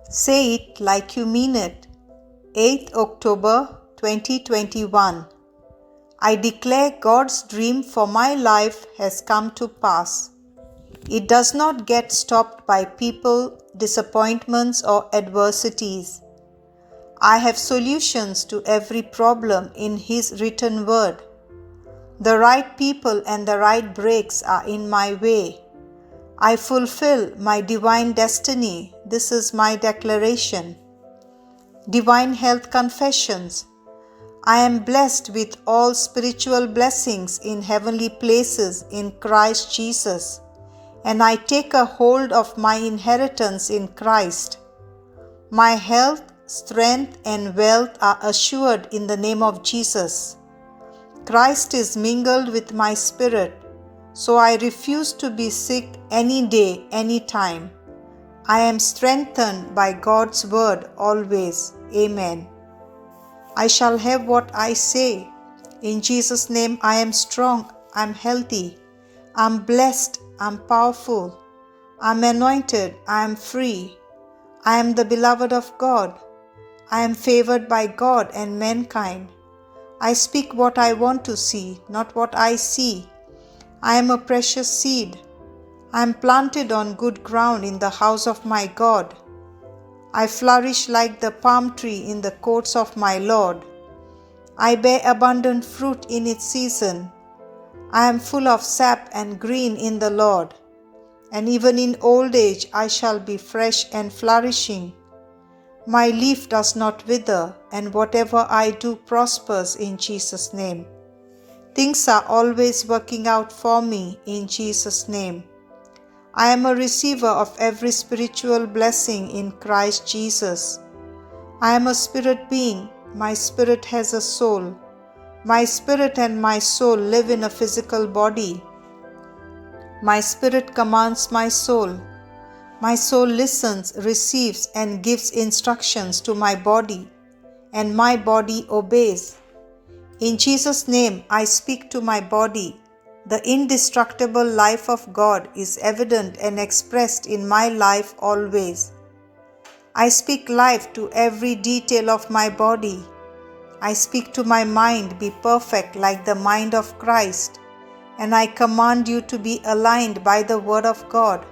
Say it like you mean it. 8th October 2021. I declare God's dream for my life has come to pass. It does not get stopped by people, disappointments, or adversities. I have solutions to every problem in His written word. The right people and the right breaks are in my way. I fulfill my divine destiny. This is my declaration. Divine Health Confessions. I am blessed with all spiritual blessings in heavenly places in Christ Jesus, and I take a hold of my inheritance in Christ. My health, strength, and wealth are assured in the name of Jesus. Christ is mingled with my spirit, so I refuse to be sick any day, any time. I am strengthened by God's word always. Amen. I shall have what I say. In Jesus' name, I am strong, I am healthy, I am blessed, I am powerful, I am anointed, I am free. I am the beloved of God. I am favored by God and mankind. I speak what I want to see, not what I see. I am a precious seed. I am planted on good ground in the house of my God. I flourish like the palm tree in the courts of my Lord. I bear abundant fruit in its season. I am full of sap and green in the Lord. And even in old age I shall be fresh and flourishing. My leaf does not wither, and whatever I do prospers in Jesus' name. Things are always working out for me in Jesus' name. I am a receiver of every spiritual blessing in Christ Jesus. I am a spirit being. My spirit has a soul. My spirit and my soul live in a physical body. My spirit commands my soul. My soul listens, receives, and gives instructions to my body, and my body obeys. In Jesus' name, I speak to my body. The indestructible life of God is evident and expressed in my life always. I speak life to every detail of my body. I speak to my mind, be perfect like the mind of Christ, and I command you to be aligned by the word of God.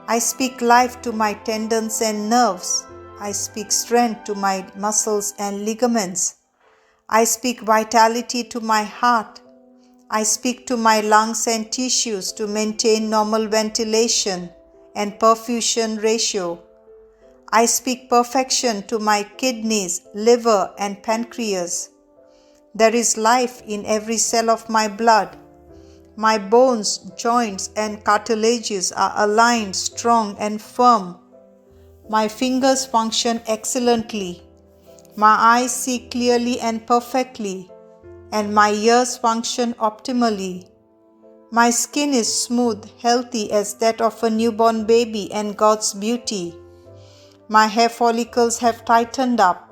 I speak life to my tendons and nerves. I speak strength to my muscles and ligaments. I speak vitality to my heart. I speak to my lungs and tissues to maintain normal ventilation and perfusion ratio. I speak perfection to my kidneys, liver, and pancreas. There is life in every cell of my blood. My bones, joints, and cartilages are aligned, strong, and firm. My fingers function excellently. My eyes see clearly and perfectly, and my ears function optimally. My skin is smooth, healthy as that of a newborn baby, and God's beauty. My hair follicles have tightened up.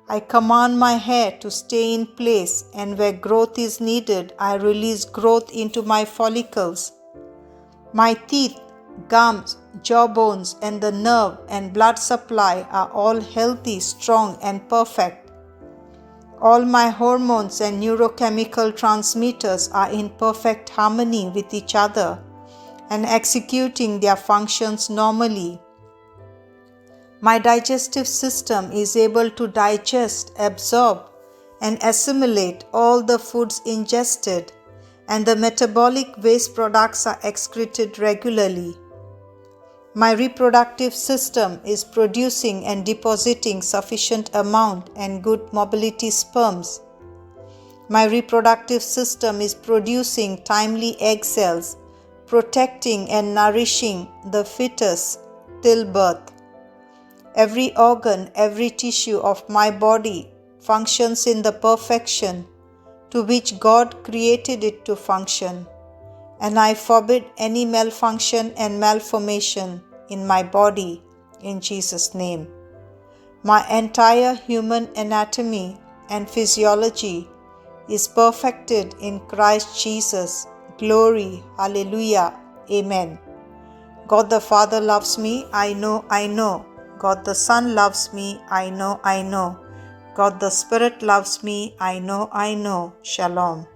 I command my hair to stay in place, and where growth is needed, I release growth into my follicles. My teeth, gums, jawbones, and the nerve and blood supply are all healthy, strong, and perfect. All my hormones and neurochemical transmitters are in perfect harmony with each other and executing their functions normally. My digestive system is able to digest, absorb, and assimilate all the foods ingested, and the metabolic waste products are excreted regularly. My reproductive system is producing and depositing sufficient amount and good mobility sperms. My reproductive system is producing timely egg cells, protecting and nourishing the fetus till birth. Every organ, every tissue of my body functions in the perfection to which God created it to function, and I forbid any malfunction and malformation in my body in Jesus' name. My entire human anatomy and physiology is perfected in Christ Jesus. Glory, hallelujah, amen. God the Father loves me, I know. God the Son loves me. I know, I know. God the Spirit loves me. I know, I know. Shalom.